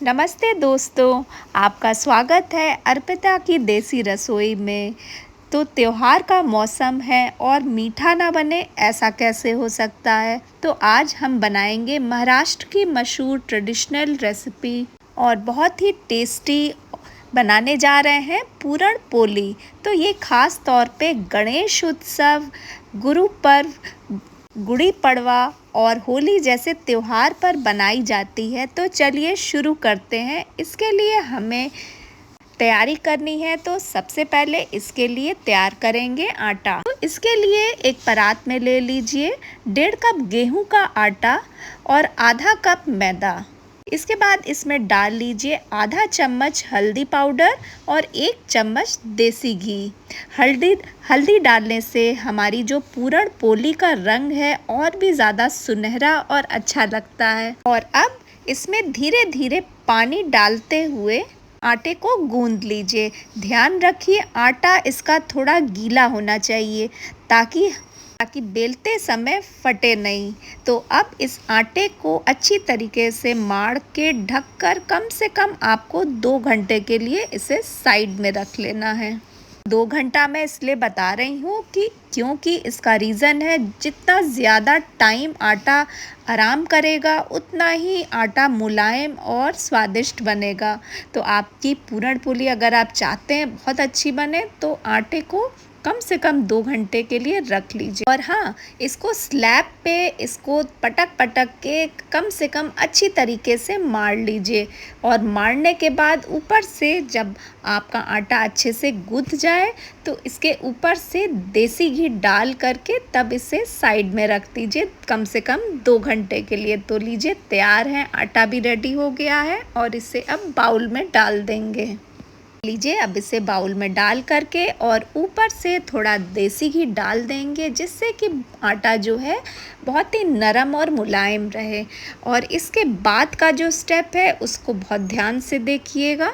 नमस्ते दोस्तों, आपका स्वागत है अर्पिता की देसी रसोई में। तो त्योहार का मौसम है और मीठा ना बने ऐसा कैसे हो सकता है। तो आज हम बनाएंगे महाराष्ट्र की मशहूर ट्रेडिशनल रेसिपी और बहुत ही टेस्टी बनाने जा रहे हैं पूरण पोली। तो ये खास तौर पे गणेश उत्सव, गुरु पर्व, गुड़ी पड़वा और होली जैसे त्योहार पर बनाई जाती है। तो चलिए शुरू करते हैं। इसके लिए हमें तैयारी करनी है। तो सबसे पहले इसके लिए तैयार करेंगे आटा। तो इसके लिए एक परात में ले लीजिए 1.5 कप गेहूं का आटा और आधा कप मैदा। इसके बाद इसमें डाल लीजिए आधा चम्मच हल्दी पाउडर और 1 चम्मच देसी घी। हल्दी डालने से हमारी जो पूरण पोली का रंग है और भी ज़्यादा सुनहरा और अच्छा लगता है। और अब इसमें धीरे धीरे पानी डालते हुए आटे को गूंद लीजिए। ध्यान रखिए आटा इसका थोड़ा गीला होना चाहिए ताकि बेलते समय फटे नहीं। तो अब इस आटे को अच्छी तरीके से माड़ के ढककर कम से कम आपको 2 घंटे के लिए इसे साइड में रख लेना है। 2 घंटा मैं इसलिए बता रही हूँ क्योंकि इसका रीज़न है जितना ज़्यादा टाइम आटा आराम करेगा उतना ही आटा मुलायम और स्वादिष्ट बनेगा। तो आपकी पूरण पोली अगर आप चाहते हैं बहुत अच्छी बने तो आटे को कम से कम 2 घंटे के लिए रख लीजिए। और हाँ, इसको स्लैब पे इसको पटक पटक के कम से कम अच्छी तरीके से मार लीजिए। और मारने के बाद ऊपर से जब आपका आटा अच्छे से गूंथ जाए तो इसके ऊपर से देसी घी डाल करके तब इसे साइड में रख दीजिए कम से कम 2 घंटे के लिए। तो लीजिए तैयार है, आटा भी रेडी हो गया है और इसे अब बाउल में डाल देंगे। लीजिए अब इसे बाउल में डाल करके और ऊपर से थोड़ा देसी घी डाल देंगे जिससे कि आटा जो है बहुत ही नरम और मुलायम रहे। और इसके बाद का जो स्टेप है उसको बहुत ध्यान से देखिएगा।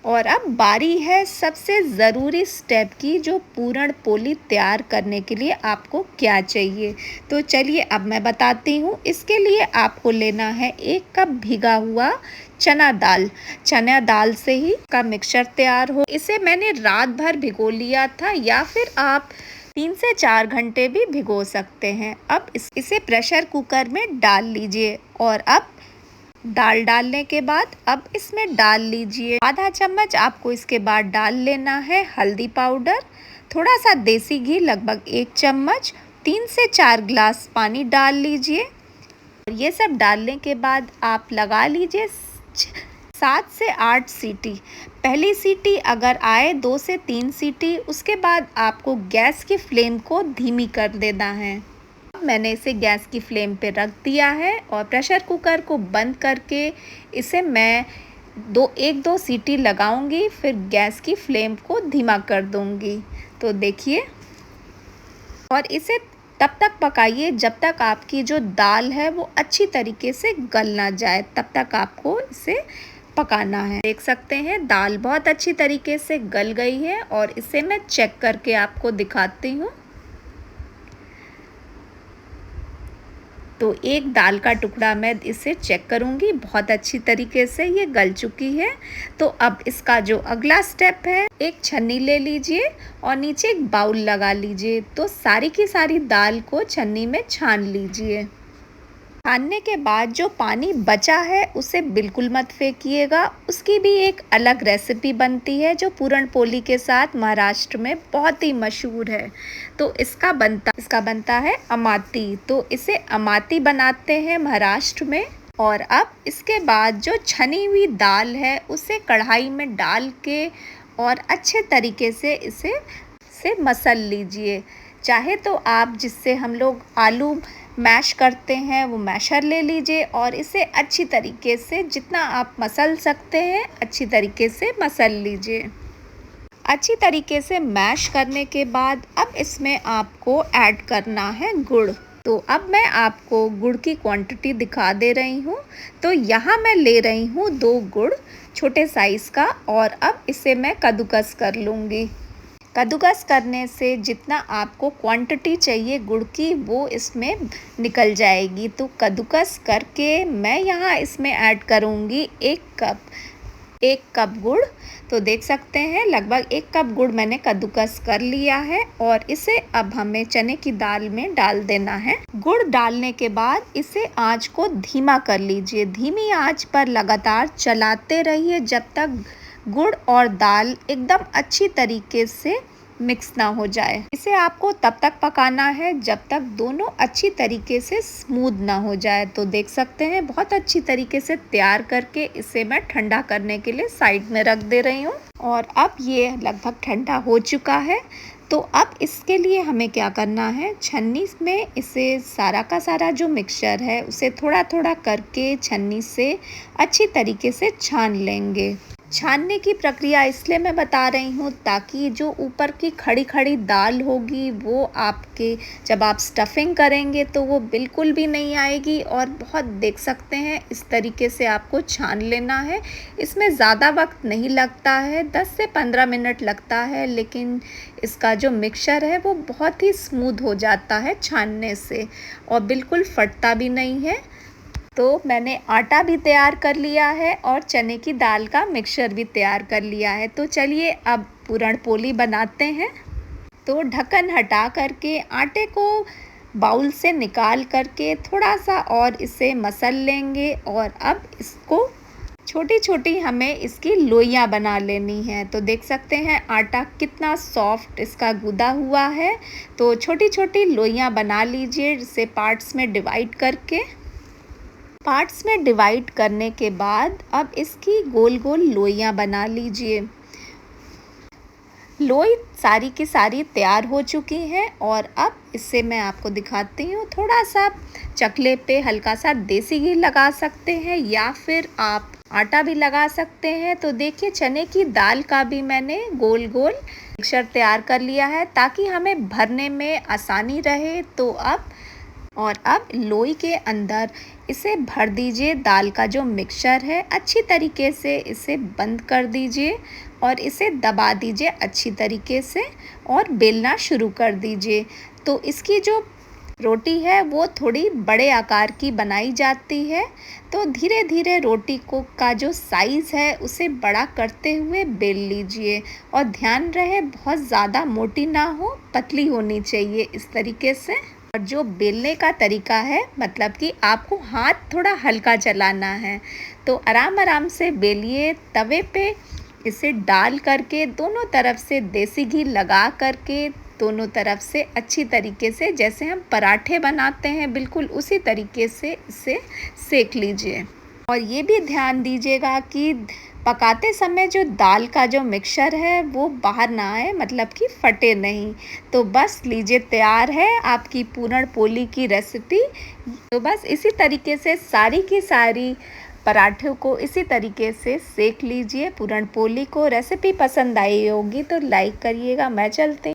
और अब बारी है सबसे ज़रूरी स्टेप की, जो पूरण पोली तैयार करने के लिए आपको क्या चाहिए। तो चलिए अब मैं बताती हूँ। इसके लिए आपको लेना है 1 कप भिगा हुआ चना दाल से ही का मिक्सचर तैयार हो। इसे मैंने रात भर भिगो लिया था या फिर आप 3 से 4 घंटे भी भिगो सकते हैं। अब इसे प्रेशर कुकर में डाल लीजिए। और अब दाल डालने के बाद अब इसमें डाल लीजिए आधा चम्मच, आपको इसके बाद डाल लेना है हल्दी पाउडर, थोड़ा सा देसी घी लगभग 1 चम्मच, 3 से 4 गिलास पानी डाल लीजिए। और ये सब डालने के बाद आप लगा लीजिए 7 से 8 सीटी। पहली सीटी अगर आए 2 से 3 सीटी, उसके बाद आपको गैस की फ्लेम को धीमी कर देना है। मैंने इसे गैस की फ्लेम पे रख दिया है और प्रेशर कुकर को बंद करके इसे मैं 1-2 सीटी लगाऊंगी, फिर गैस की फ्लेम को धीमा कर दूंगी। तो देखिए, और इसे तब तक पकाइए जब तक आपकी जो दाल है वो अच्छी तरीके से गल ना जाए, तब तक आपको इसे पकाना है। देख सकते हैं दाल बहुत अच्छी तरीके से गल गई है और इसे मैं चेक करके आपको दिखाती हूँ। तो एक दाल का टुकड़ा मैं इसे चेक करूँगी, बहुत अच्छी तरीके से ये गल चुकी है। तो अब इसका जो अगला स्टेप है, एक छन्नी ले लीजिए और नीचे एक बाउल लगा लीजिए। तो सारी की सारी दाल को छन्नी में छान लीजिए। छानने के बाद जो पानी बचा है उसे बिल्कुल मत फेंकिएगा। उसकी भी एक अलग रेसिपी बनती है जो पूरण पोली के साथ महाराष्ट्र में बहुत ही मशहूर है। तो इसका बनता है अमाती। तो इसे अमाती बनाते हैं महाराष्ट्र में। और अब इसके बाद जो छनी हुई दाल है उसे कढ़ाई में डाल के और अच्छे तरीके से इसे मसल लीजिए। चाहे तो आप जिससे हम लोग आलू मैश करते हैं वो मैशर ले लीजिए और इसे अच्छी तरीके से जितना आप मसल सकते हैं अच्छी तरीके से मसल लीजिए। अच्छी तरीके से मैश करने के बाद अब इसमें आपको ऐड करना है गुड़। तो अब मैं आपको गुड़ की क्वांटिटी दिखा दे रही हूँ। तो यहाँ मैं ले रही हूँ 2 गुड़ छोटे साइज़ का और अब इसे मैं कद्दूकस कर लूँगी। कद्दूकस करने से जितना आपको क्वांटिटी चाहिए गुड़ की वो इसमें निकल जाएगी। तो कद्दूकस करके मैं यहाँ इसमें ऐड करूँगी 1 कप गुड़। तो देख सकते हैं लगभग 1 कप गुड़ मैंने कद्दूकस कर लिया है और इसे अब हमें चने की दाल में डाल देना है। गुड़ डालने के बाद इसे आंच को धीमा कर लीजिए। धीमी आंच पर लगातार चलाते रहिए जब तक गुड़ और दाल एकदम अच्छी तरीके से मिक्स ना हो जाए। इसे आपको तब तक पकाना है जब तक दोनों अच्छी तरीके से स्मूथ ना हो जाए। तो देख सकते हैं बहुत अच्छी तरीके से तैयार करके इसे मैं ठंडा करने के लिए साइड में रख दे रही हूँ। और अब ये लगभग ठंडा हो चुका है। तो अब इसके लिए हमें क्या करना है, छन्नी में इसे सारा का सारा जो मिक्सचर है उसे थोड़ा थोड़ा करके छन्नी से अच्छी तरीके से छान लेंगे। छानने की प्रक्रिया इसलिए मैं बता रही हूँ ताकि जो ऊपर की खड़ी खड़ी दाल होगी वो आपके जब आप स्टफिंग करेंगे तो वो बिल्कुल भी नहीं आएगी। और बहुत देख सकते हैं इस तरीके से आपको छान लेना है। इसमें ज़्यादा वक्त नहीं लगता है, 10 से 15 मिनट लगता है, लेकिन इसका जो मिक्सचर है वो बहुत ही स्मूथ हो जाता है छानने से और बिल्कुल फटता भी नहीं है। तो मैंने आटा भी तैयार कर लिया है और चने की दाल का मिक्सचर भी तैयार कर लिया है। तो चलिए अब पूरण पोली बनाते हैं। तो ढक्कन हटा करके आटे को बाउल से निकाल करके थोड़ा सा और इसे मसल लेंगे और अब इसको छोटी छोटी हमें इसकी लोइयां बना लेनी है। तो देख सकते हैं आटा कितना सॉफ्ट इसका गूदा हुआ है। तो छोटी छोटी लोइयां बना लीजिए इसे पार्ट्स में डिवाइड करके। पार्ट्स में डिवाइड करने के बाद अब इसकी गोल गोल लोइयां बना लीजिए। लोई सारी की सारी तैयार हो चुकी हैं और अब इससे मैं आपको दिखाती हूँ। थोड़ा सा चकले पे हल्का सा देसी घी लगा सकते हैं या फिर आप आटा भी लगा सकते हैं। तो देखिए चने की दाल का भी मैंने गोल गोल मिक्सचर तैयार कर लिया है ताकि हमें भरने में आसानी रहे। तो अब लोई के अंदर इसे भर दीजिए। दाल का जो मिक्सचर है अच्छी तरीके से इसे बंद कर दीजिए और इसे दबा दीजिए अच्छी तरीके से और बेलना शुरू कर दीजिए। तो इसकी जो रोटी है वो थोड़ी बड़े आकार की बनाई जाती है। तो धीरे धीरे रोटी का जो साइज़ है उसे बड़ा करते हुए बेल लीजिए और ध्यान रहे बहुत ज़्यादा मोटी ना हो, पतली होनी चाहिए इस तरीके से। और जो बेलने का तरीका है मतलब कि आपको हाथ थोड़ा हल्का चलाना है। तो आराम आराम से बेलिए। तवे पे इसे डाल करके दोनों तरफ से देसी घी लगा करके दोनों तरफ से अच्छी तरीके से जैसे हम पराठे बनाते हैं बिल्कुल उसी तरीके से इसे सेक लीजिए। और ये भी ध्यान दीजिएगा कि पकाते समय जो दाल का जो मिक्सचर है वो बाहर ना आए, मतलब कि फटे नहीं। तो बस लीजिए तैयार है आपकी पूरण पोली की रेसिपी। तो बस इसी तरीके से सारी की सारी पराठों को इसी तरीके से सेक लीजिए पूरण पोली को। रेसिपी पसंद आई होगी तो लाइक करिएगा। मैं चलती